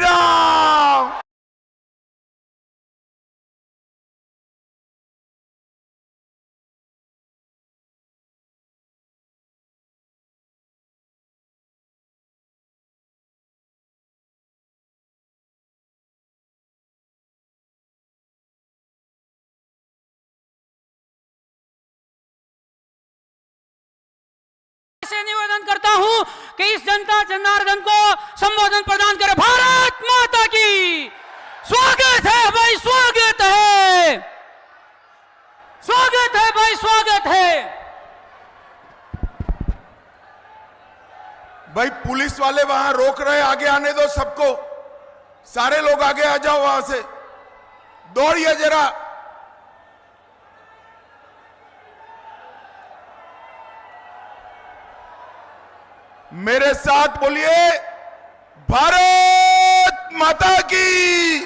राम। से निवेदन करता हूं कि इस जनता जनार्दन को संबोधन प्रदान करें। भारत माता की स्वागत है भाई, स्वागत है, स्वागत है भाई, स्वागत है। भाई पुलिस वाले वहां रोक रहे, आगे आने दो सबको, सारे लोग आगे आ जाओ, वहां से दौड़िए जरा। मेरे साथ बोलिए, भारत माता की।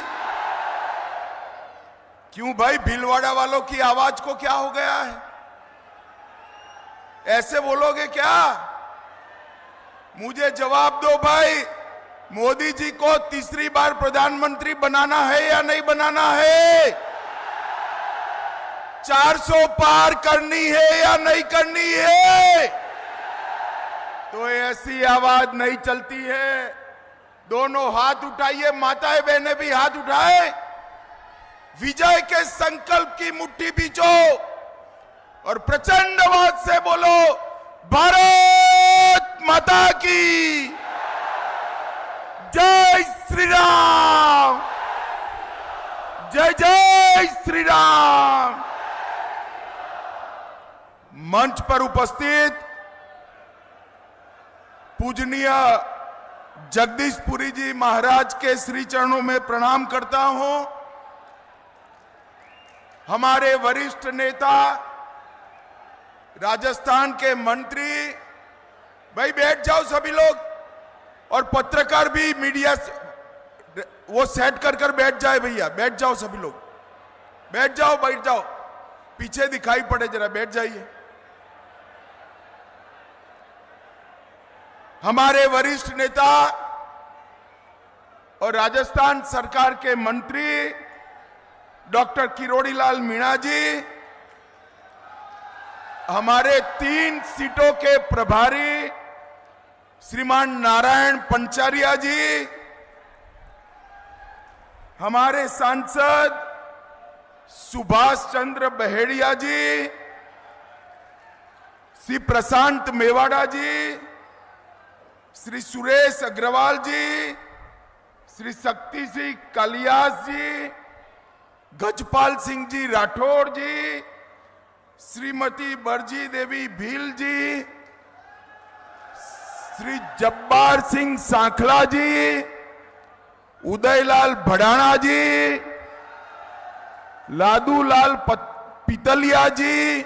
क्यों भाई, भीलवाड़ा वालों की आवाज को क्या हो गया है? ऐसे बोलोगे क्या? मुझे जवाब दो भाई, मोदी जी को तीसरी बार प्रधानमंत्री बनाना है या नहीं बनाना है? 400 पार करनी है या नहीं करनी है? तो ऐसी आवाज नहीं चलती है। दोनों हाथ उठाइए, माताएं बहनें भी हाथ उठाए, विजय के संकल्प की मुट्ठी बीचो और प्रचंड आवाज से बोलो, भारत माता की जय श्री राम, जय जय श्री राम। मंच पर उपस्थित पूजनीय जगदीशपुरी जी महाराज के श्री चरणों में प्रणाम करता हूं। हमारे वरिष्ठ नेता, राजस्थान के मंत्री, भाई बैठ जाओ सभी लोग, और पत्रकार भी, मीडिया वो सेट कर बैठ जाए भैया, बैठ जाओ सभी लोग, बैठ जाओ, बैठ जाओ, पीछे दिखाई पड़े जरा, बैठ जाइए। हमारे वरिष्ठ नेता और राजस्थान सरकार के मंत्री डॉक्टर किरोड़ीलाल मीणा जी, हमारे 3 सीटों के प्रभारी श्रीमान नारायण पंचारिया जी, हमारे सांसद सुभाष चंद्र बहेड़िया जी, श्री प्रशांत मेवाड़ा जी, श्री सुरेश अग्रवाल जी, श्री शक्ति सिंह कालियास जी, गजपाल सिंह जी राठौड़ जी, श्रीमती बरजी देवी भील जी, श्री जब्बार सिंह सांखला जी, उदयलाल भड़ाना जी, लादूलाल पितलिया जी,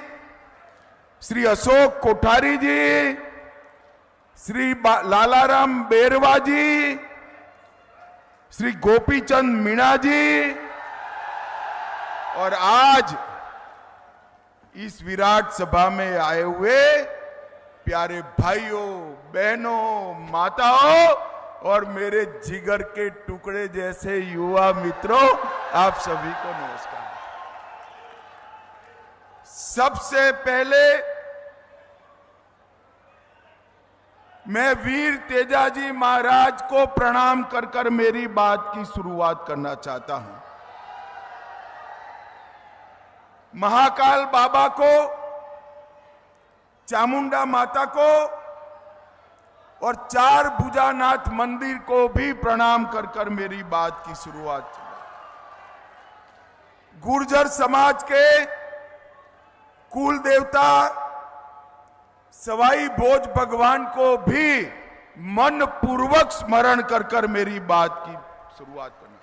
श्री अशोक कोठारी जी, श्री लालाराम बेरवा जी, श्री गोपीचंद मीणा जी, और आज इस विराट सभा में आए हुए प्यारे भाइयों, बहनों, माताओं और मेरे जिगर के टुकड़े जैसे युवा मित्रों, आप सभी को नमस्कार। सबसे पहले मैं वीर तेजाजी महाराज को प्रणाम कर मेरी बात की शुरुआत करना चाहता हूं। महाकाल बाबा को, चामुंडा माता को और 4 भुजानाथ मंदिर को भी प्रणाम कर मेरी बात की शुरुआत। गुर्जर समाज के कुल देवता सवाई भोज भगवान को भी मन पूर्वक स्मरण कर मेरी बात की शुरुआत करना।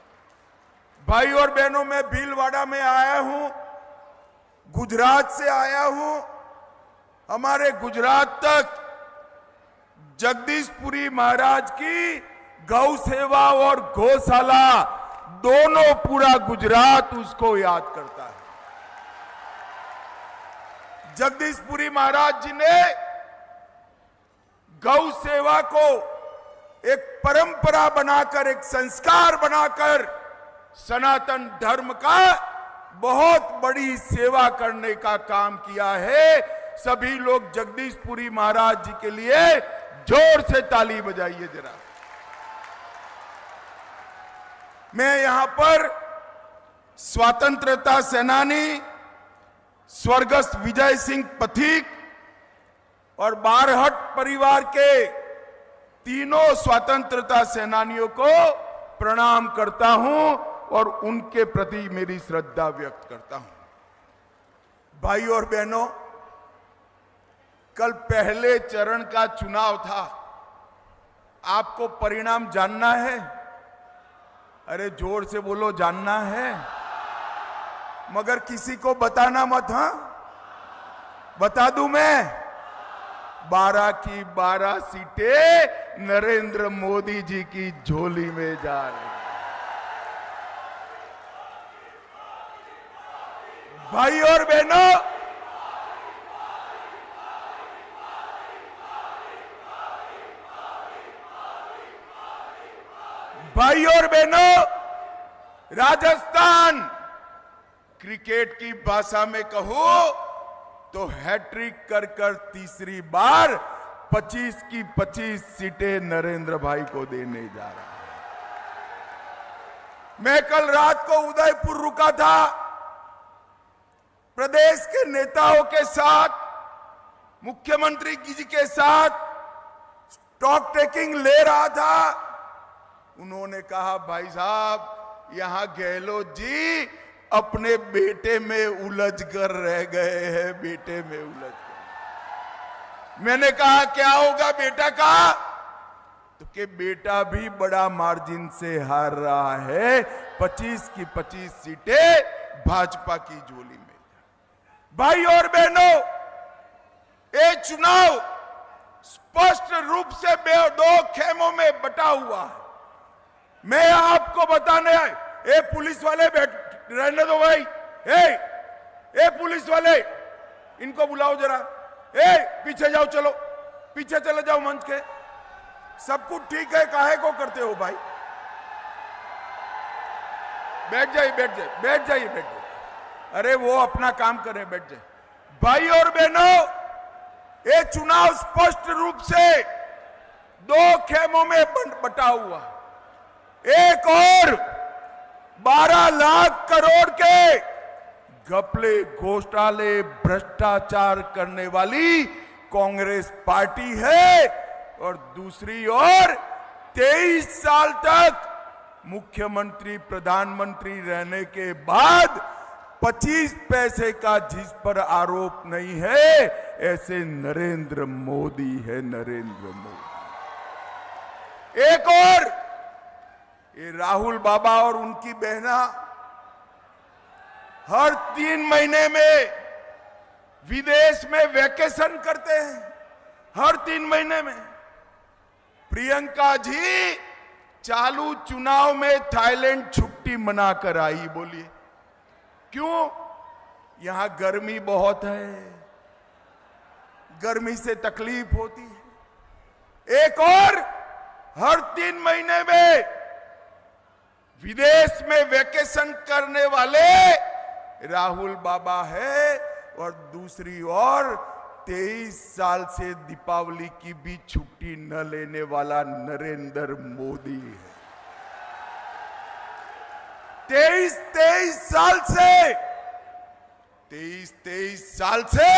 भाई और बहनों, मैं भीलवाड़ा में आया हूं, गुजरात से आया हूं। हमारे गुजरात तक जगदीशपुरी महाराज की गौ सेवा और गौशाला दोनों, पूरा गुजरात उसको याद करता है। जगदीशपुरी महाराज जी ने गौ सेवा को एक परंपरा बनाकर, एक संस्कार बनाकर सनातन धर्म का बहुत बड़ी सेवा करने का काम किया है। सभी लोग जगदीशपुरी महाराज जी के लिए जोर से ताली बजाइए जरा। मैं यहां पर स्वतंत्रता सेनानी स्वर्गस्थ विजय सिंह पथिक और बारहट परिवार के तीनों स्वतंत्रता सेनानियों को प्रणाम करता हूं और उनके प्रति मेरी श्रद्धा व्यक्त करता हूं। भाई और बहनों, कल पहले चरण का चुनाव था। आपको परिणाम जानना है? अरे जोर से बोलो, जानना है? मगर किसी को बताना मत। हां, बता दूं मैं, 12 की 12 सीटें नरेंद्र मोदी जी की झोली में जा रही। भाई और बहनों, भाई और बहनों, राजस्थान क्रिकेट की भाषा में कहूं तो हैट्रिक कर तीसरी बार 25 की 25 सीटें नरेंद्र भाई को देने जा रहा है। मैं कल रात को उदयपुर रुका था, प्रदेश के नेताओं के साथ, मुख्यमंत्री जी के साथ स्टॉक टेकिंग ले रहा था। उन्होंने कहा, भाई साहब, यहां गहलोत जी अपने बेटे में उलझ कर रह गए हैं, बेटे में उलझ कर। मैंने कहा, क्या होगा बेटा का? तो कि बेटा भी बड़ा मार्जिन से हार रहा है, 25 की 25 सीटें भाजपा की झोली में। भाई और बहनों, ये चुनाव स्पष्ट रूप से दो खेमों में बटा हुआ है। मैं आपको बताने आए, ए पुलिस वाले रहने दो भाई, ए पुलिस वाले, इनको बुलाओ जरा। पीछे जाओ, चलो पीछे चले जाओ मंच के। सब कुछ ठीक है, काहे को करते हो भाई? बैठ जाइए, बैठ जाइए, बैठ जाइए, बैठ जाइए। अरे वो अपना काम करें, बैठ जाइए। भाई और बहनों, ये चुनाव स्पष्ट रूप से दो खेमों में बटा हुआ है। एक और 12 लाख करोड़ के घपले, घोटाले, भ्रष्टाचार करने वाली कांग्रेस पार्टी है, और दूसरी ओर 23 साल तक मुख्यमंत्री, प्रधानमंत्री रहने के बाद 25 पैसे का जिस पर आरोप नहीं है, ऐसे नरेंद्र मोदी है, नरेंद्र मोदी। एक और ये राहुल बाबा और उनकी बहना हर 3 महीने में विदेश में वैकेशन करते हैं, हर 3 महीने में। प्रियंका जी चालू चुनाव में थाईलैंड छुट्टी मनाकर आई। बोलिए क्यों? यहां गर्मी बहुत है, गर्मी से तकलीफ होती है। एक और हर 3 महीने में विदेश में वैकेशन करने वाले राहुल बाबा है, और दूसरी ओर 23 साल से दीपावली की भी छुट्टी न लेने वाला नरेंद्र मोदी है। 23 साल से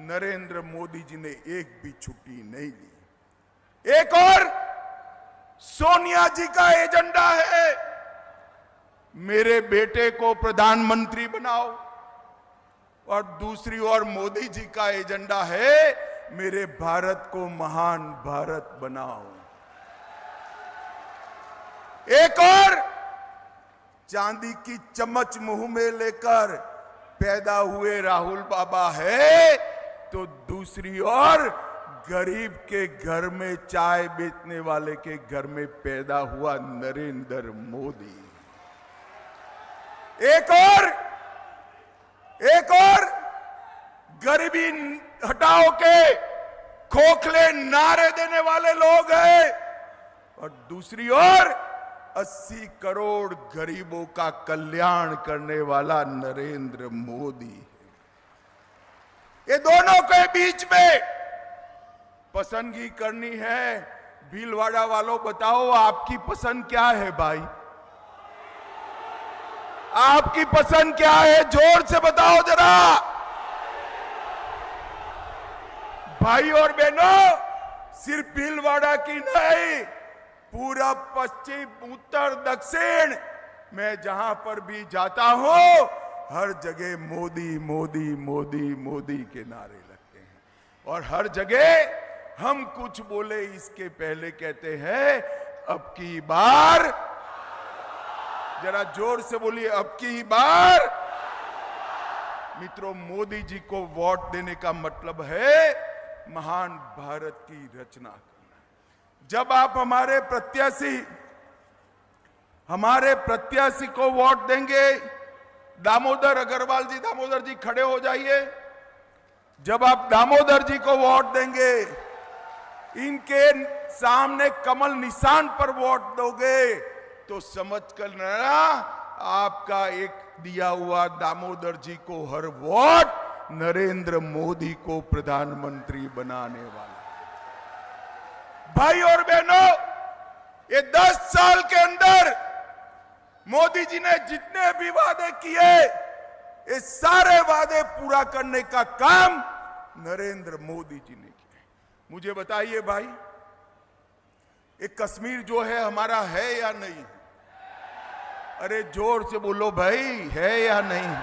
नरेंद्र मोदी जी ने एक भी छुट्टी नहीं ली। एक और सोनिया जी का एजेंडा है, मेरे बेटे को प्रधानमंत्री बनाओ, और दूसरी ओर मोदी जी का एजेंडा है, मेरे भारत को महान भारत बनाओ। एक और चांदी की चम्मच मुंह में लेकर पैदा हुए राहुल बाबा है, तो दूसरी ओर गरीब के घर में चाय बेचने वाले के घर में पैदा हुआ नरेंद्र मोदी। एक और गरीबी हटाओ के खोखले नारे देने वाले लोग हैं, और दूसरी ओर 80 करोड़ गरीबों का कल्याण करने वाला नरेंद्र मोदी है। ये दोनों के बीच में पसंदगी करनी है। भीलवाड़ा वालों बताओ आपकी पसंद क्या है भाई? आपकी पसंद क्या है? जोर से बताओ जरा। भाई और बहनों, सिर्फ भीलवाड़ा की नहीं, पूरा पश्चिम उत्तर दक्षिण मैं जहां पर भी जाता हूं, हर जगह मोदी मोदी मोदी मोदी के नारे लगते हैं। और हर जगह हम कुछ बोले इसके पहले कहते हैं अब की बार, जरा जोर से बोलिए, अब की बार। मित्रों, मोदी जी को वोट देने का मतलब है महान भारत की रचना करना। जब आप हमारे प्रत्याशी को वोट देंगे, दामोदर अग्रवाल जी, दामोदर जी खड़े हो जाइए। जब आप दामोदर जी को वोट देंगे, इनके सामने कमल निशान पर वोट दोगे, तो समझ कर लेना आपका एक दिया हुआ दामोदर जी को हर वोट नरेंद्र मोदी को प्रधानमंत्री बनाने वाला है। भाई और बहनों, ये 10 साल के अंदर मोदी जी ने जितने भी वादे किए, ये सारे वादे पूरा करने का काम नरेंद्र मोदी जी ने किया। मुझे बताइए भाई, ये कश्मीर जो है हमारा है या नहीं? अरे जोर से बोलो भाई, है या नहीं?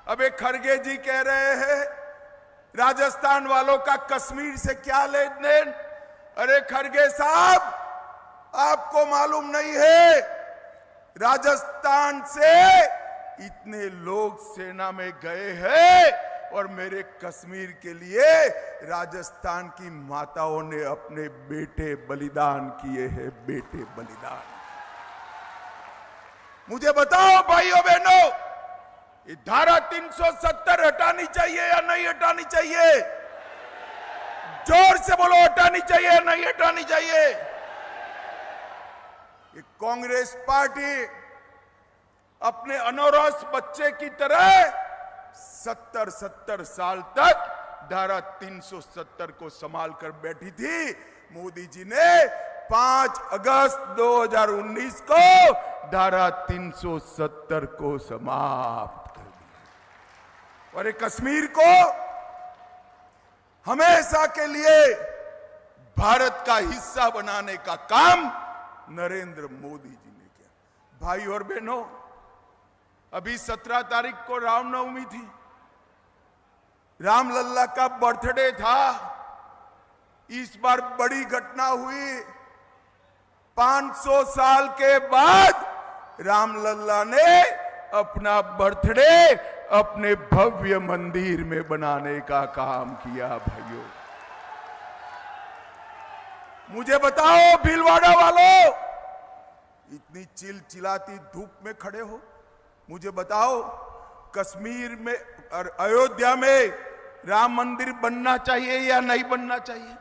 अब एक खड़गे जी कह रहे हैं राजस्थान वालों का कश्मीर से क्या लेन देन। अरे खड़गे साहब, आपको मालूम नहीं है, राजस्थान से इतने लोग सेना में गए हैं और मेरे कश्मीर के लिए राजस्थान की माताओं ने अपने बेटे बलिदान किए हैं, बेटे बलिदान। मुझे बताओ भाइयों बहनों, ये धारा 370 हटानी चाहिए या नहीं हटानी चाहिए? जोर से बोलो, हटानी चाहिए या नहीं हटानी चाहिए? ये कांग्रेस पार्टी अपने अनौरस बच्चे की तरह 70 साल तक धारा 370 को संभाल कर बैठी थी। मोदी जी ने 5 अगस्त 2019 को धारा 370 को समाप्त कर दिया और ये कश्मीर को हमेशा के लिए भारत का हिस्सा बनाने का काम नरेंद्र मोदी जी ने किया। भाई और बहनों, अभी 17 तारीख को रामनवमी थी, रामलल्ला का बर्थडे था। इस बार बड़ी घटना हुई, 500 साल के बाद रामलल्ला ने अपना बर्थडे अपने भव्य मंदिर में बनाने का काम किया। भाइयों, मुझे बताओ भीलवाड़ा वालों, इतनी चिलचिलाती धूप में खड़े हो, मुझे बताओ कश्मीर में और अयोध्या में राम मंदिर बनना चाहिए या नहीं बनना चाहिए?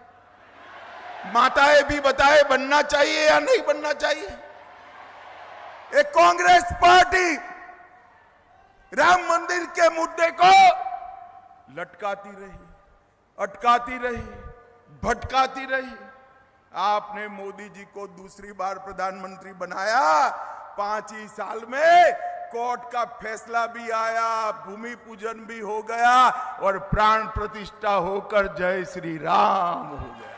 माताएं भी बताए, बनना चाहिए या नहीं बनना चाहिए? एक कांग्रेस पार्टी राम मंदिर के मुद्दे को लटकाती रही, अटकाती रही, भटकाती रही। आपने मोदी जी को दूसरी बार प्रधानमंत्री बनाया, 5 ही साल में कोर्ट का फैसला भी आया, भूमि पूजन भी हो गया और प्राण प्रतिष्ठा होकर जय श्री राम हो गया।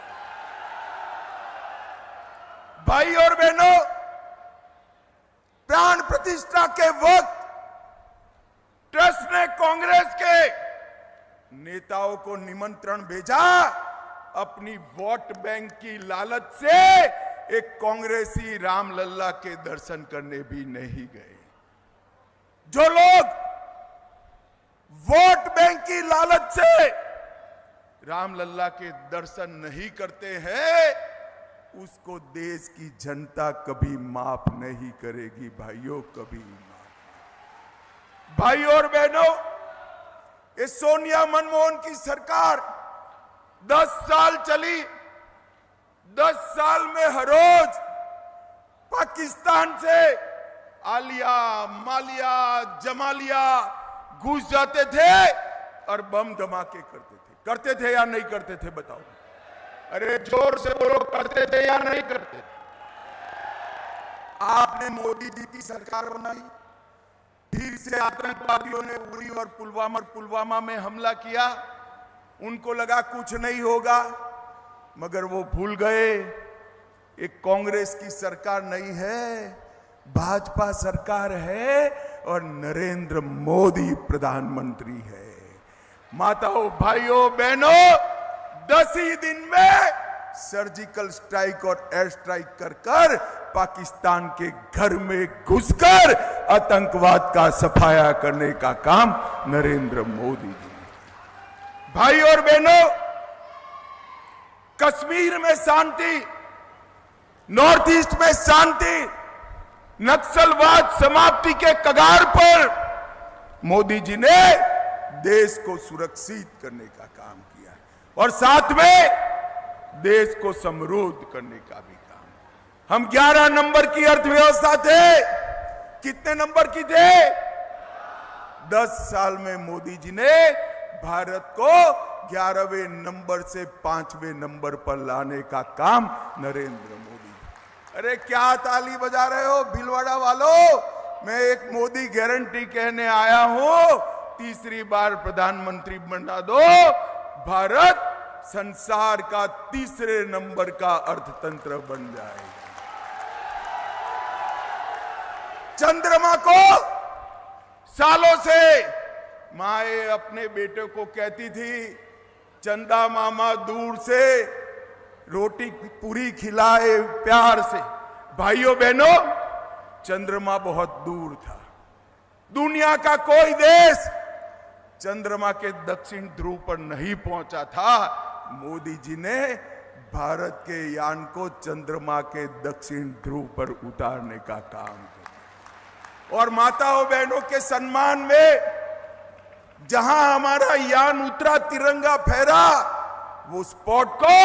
भाई और बहनों, प्राण प्रतिष्ठा के वक्त ट्रस्ट ने कांग्रेस के नेताओं को निमंत्रण भेजा। अपनी वोट बैंक की लालच से एक कांग्रेसी रामलल्ला के दर्शन करने भी नहीं गए। जो लोग वोट बैंक की लालच से रामलल्ला के दर्शन नहीं करते हैं, उसको देश की जनता कभी माफ नहीं करेगी। भाइयों, कभी माफ। भाई और बहनों, ये सोनिया मनमोहन की सरकार 10 साल चली, 10 साल में हर रोज पाकिस्तान से आलिया, मालिया, जमालिया घुस जाते थे और बम धमाके करते थे या नहीं करते थे बताओ? अरे जोर से बोलो, करते थे या नहीं करते थे? आपने मोदी जी की सरकार बनाई, फिर से आतंकवादियों ने उरी और पुलवामा में हमला किया। उनको लगा कुछ नहीं होगा, मगर वो भूल गए एक कांग्रेस की सरकार नहीं है, भाजपा सरकार है और नरेंद्र मोदी प्रधानमंत्री है। माताओं, भाइयों, बहनों, 10 ही दिन में सर्जिकल स्ट्राइक और एयर स्ट्राइक कर पाकिस्तान के घर में घुसकर आतंकवाद का सफाया करने का काम नरेंद्र मोदी जी ने किया। भाई और बहनों, कश्मीर में शांति, नॉर्थ ईस्ट में शांति, नक्सलवाद समाप्ति के कगार पर मोदी जी ने देश को सुरक्षित करने का काम किया और साथ में देश को समृद्ध करने का भी काम। हम 11 नंबर की अर्थव्यवस्था थे। कितने नंबर की थे? 10 साल में मोदी जी ने भारत को 11वें नंबर से 5वें नंबर पर लाने का काम नरेंद्र मोदी। अरे क्या ताली बजा रहे हो भीलवाड़ा वालों? मैं एक मोदी गारंटी कहने आया हूं, तीसरी बार प्रधानमंत्री बना दो, भारत संसार का तीसरे नंबर का अर्थतंत्र बन जाएगा। चंद्रमा को सालों से माए अपने बेटे को कहती थी, चंदा मामा दूर से रोटी पूरी खिलाए प्यार से। भाइयों बहनों, चंद्रमा बहुत दूर था। दुनिया का कोई देश चंद्रमा के दक्षिण ध्रुव पर नहीं पहुंचा था। मोदी जी ने भारत के यान को चंद्रमा के दक्षिण ध्रुव पर उतारने का काम किया और माताओं बहनों के सम्मान में जहां हमारा यान उतरा, तिरंगा फहरा, वो स्पॉट को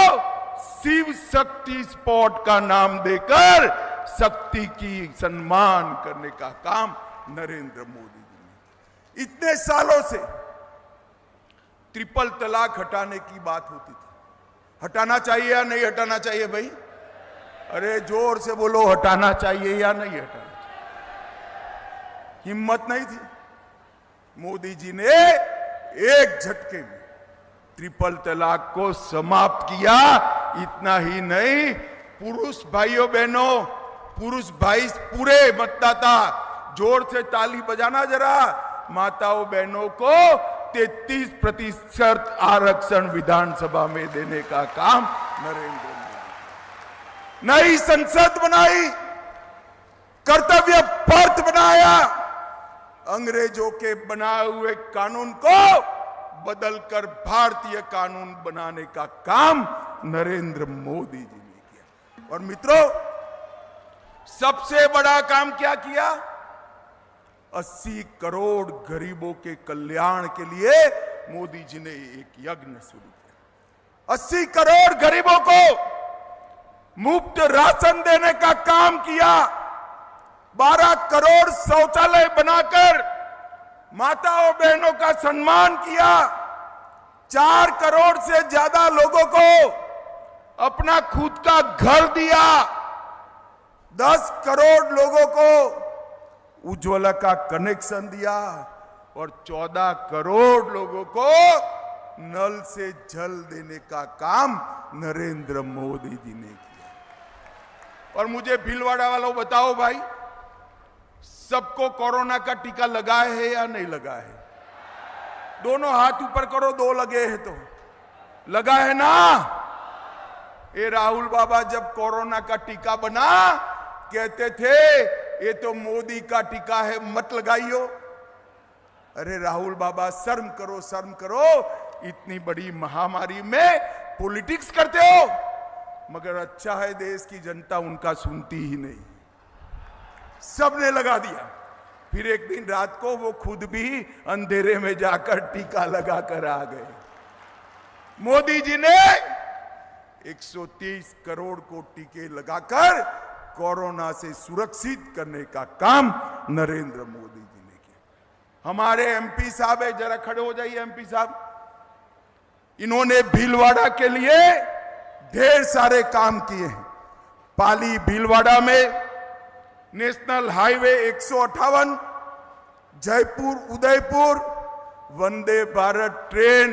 शिव शक्ति स्पॉट का नाम देकर शक्ति की सम्मान करने का काम नरेंद्र मोदी जी ने। इतने सालों से ट्रिपल तलाक हटाने की बात होती थी। हटाना चाहिए या नहीं हटाना चाहिए भाई? अरे जोर से बोलो, हटाना चाहिए या नहीं हटाना चाहिए? हिम्मत नहीं थी। मोदी जी ने एक झटके में ट्रिपल तलाक को समाप्त किया। इतना ही नहीं, पुरुष भाइयों बहनों, पुरुष भाई पूरे मतदाता, जोर से ताली बजाना जरा, माताओं बहनों को 33% आरक्षण विधानसभा में देने का काम नरेंद्र मोदी। नई संसद बनाई, कर्तव्य पर्थ बनाया, अंग्रेजों के बनाए हुए कानून को बदलकर भारतीय कानून बनाने का काम नरेंद्र मोदी जी ने किया। और मित्रों, सबसे बड़ा काम क्या किया? 80 करोड़ गरीबों के कल्याण के लिए मोदी जी ने एक यज्ञ शुरू किया। 80 करोड़ गरीबों को मुफ्त राशन देने का काम किया। 12 करोड़ शौचालय बनाकर माताओं बहनों का सम्मान किया। 4 करोड़ से ज्यादा लोगों को अपना खुद का घर दिया। 10 करोड़ लोगों को उज्ज्वला का कनेक्शन दिया और 14 करोड़ लोगों को नल से जल देने का काम नरेंद्र मोदी जी ने किया। और मुझे भीलवाड़ा वालों बताओ भाई, सबको कोरोना का टीका लगा है या नहीं लगा है? दोनों हाथ ऊपर करो, 2 लगे हैं तो लगा है ना? ये राहुल बाबा जब कोरोना का टीका बना कहते थे ये तो मोदी का टीका है, मत लगाइयो। अरे राहुल बाबा, शर्म करो, शर्म करो। इतनी बड़ी महामारी में पॉलिटिक्स करते हो। मगर अच्छा है देश की जनता उनका सुनती ही नहीं, सबने लगा दिया। फिर एक दिन रात को वो खुद भी अंधेरे में जाकर टीका लगाकर आ गए। मोदी जी ने 130 करोड़ को टीके लगाकर कोरोना से सुरक्षित करने का काम नरेंद्र मोदी जी ने किया। हमारे एमपी साहब है, जरा खड़े हो जाइए एमपी साहब, इन्होंने भीलवाड़ा के लिए ढेर सारे काम किए हैं। पाली भीलवाड़ा में national highway 158, Jaipur Udaipur Vande Bharat train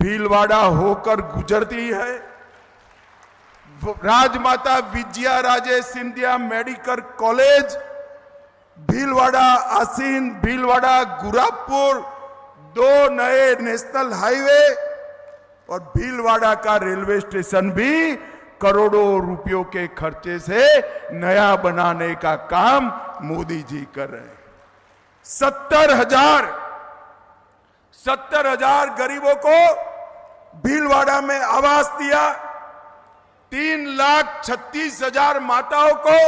Bhilwara होकर गुजरती है। राजमाता विजया राजे सिंधिया मेडिकल कॉलेज भीलवाड़ा आसीन, भीलवाड़ा गुरापुर, 2 नए नेशनल हाईवे और भीलवाड़ा का रेलवे स्टेशन भी करोड़ों रुपयों के खर्चे से नया बनाने का काम मोदी जी कर रहे हैं। 70,000 गरीबों को भीलवाड़ा में आवास दिया, 3,36,000 माताओं को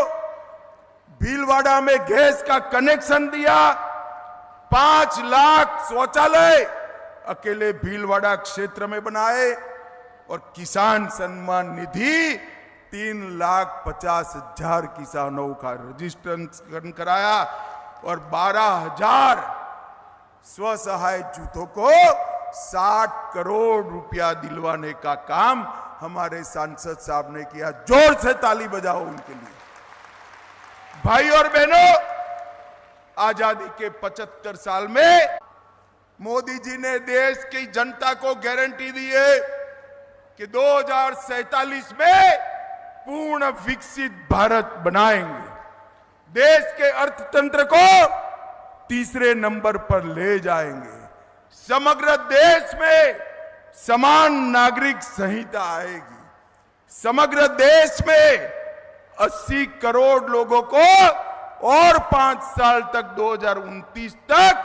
भीलवाड़ा में गैस का कनेक्शन दिया, 5 लाख शौचालय अकेले भीलवाड़ा क्षेत्र में बनाए और किसान सम्मान निधि 3,50,000 किसानों का रजिस्ट्रेशन कराया और 12,000 स्वसहाय जुटों को 60 करोड़ रुपया दिलवाने का काम हमारे सांसद साहब ने किया। जोर से ताली बजाओ उनके लिए। भाई और बहनों, आजादी के 75 साल में मोदी जी ने देश की जनता को गारंटी दी है कि 2047 में पूर्ण विकसित भारत बनाएंगे, देश के अर्थतंत्र को तीसरे नंबर पर ले जाएंगे, समग्र देश में समान नागरिक संहिता आएगी, समग्र देश में 80 करोड़ लोगों को और 5 साल तक 2029 तक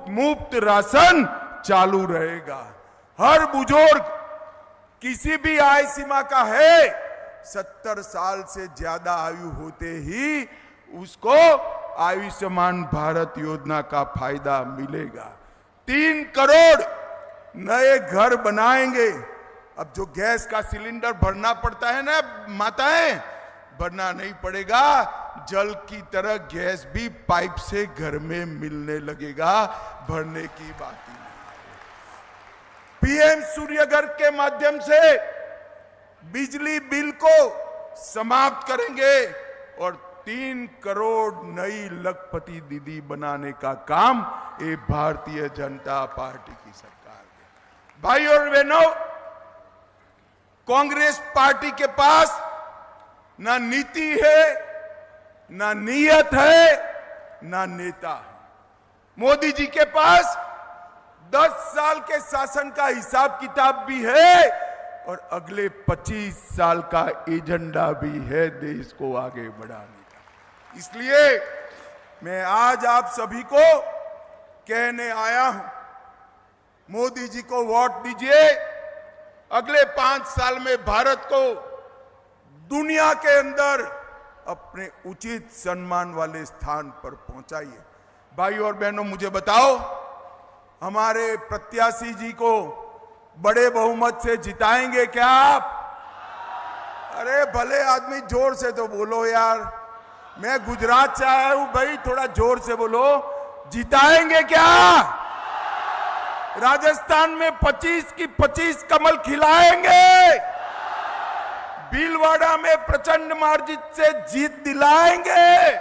मुफ्त राशन चालू रहेगा। हर बुजुर्ग किसी भी आय सीमा का है, 70 साल से ज्यादा आयु होते ही उसको आयुष्मान भारत योजना का फायदा मिलेगा। 3 करोड़ नए घर बनाएंगे। अब जो गैस का सिलेंडर भरना पड़ता है ना माताएं, भरना नहीं पड़ेगा, जल की तरह गैस भी पाइप से घर में मिलने लगेगा, भरने की बात ही नहीं। पीएम सूर्यघर के माध्यम से बिजली बिल को समाप्त करेंगे और 3 करोड़ नई लखपति दीदी बनाने का काम ये भारतीय जनता पार्टी की सरकार है। भाई और बहनों, कांग्रेस पार्टी के पास ना नीति है, ना नीयत है, ना नेता है। मोदी जी के पास 10 साल के शासन का हिसाब किताब भी है और अगले 25 साल का एजेंडा भी है देश को आगे बढ़ाने का। इसलिए मैं आज आप सभी को कहने आया हूं, मोदी जी को वोट दीजिए, अगले 5 साल में भारत को दुनिया के अंदर अपने उचित सम्मान वाले स्थान पर पहुंचाइए। भाई और बहनों, मुझे बताओ, हमारे प्रत्याशी जी को बड़े बहुमत से जिताएंगे क्या आप? अरे भले आदमी जोर से तो बोलो यार, मैं गुजरात से आया हूं भाई, थोड़ा जोर से बोलो। जिताएंगे क्या? राजस्थान में 25 की 25 कमल खिलाएंगे, भीलवाड़ा में प्रचंड मार्जिन से जीत दिलाएंगे,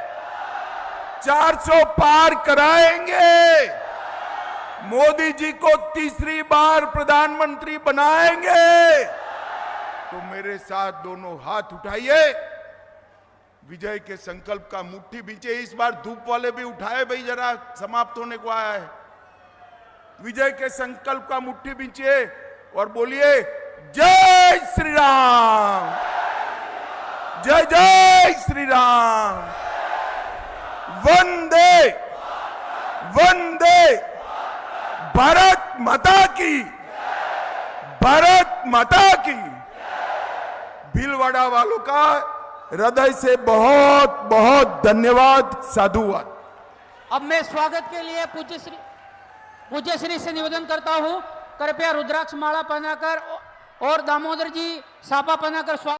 400 पार कराएंगे, मोदी जी को तीसरी बार प्रधानमंत्री बनाएंगे। तो मेरे साथ दोनों हाथ उठाइए, विजय के संकल्प का मुट्ठी बींचे। इस बार धूप वाले भी उठाए भाई, जरा समाप्त होने को आया है। विजय के संकल्प का मुट्ठी बींचिए और बोलिए जय श्री राम, जय जय श्री राम, वंदे वंदे भारत माता की, भारत माता की। भीलवाड़ा वालों का हृदय से बहुत बहुत धन्यवाद, साधुवाद। अब मैं स्वागत के लिए पूज्य श्री से निवेदन करता हूं, कृपया रुद्राक्ष माला पहनाकर और दामोदर जी सापा पहनाकर स्वागत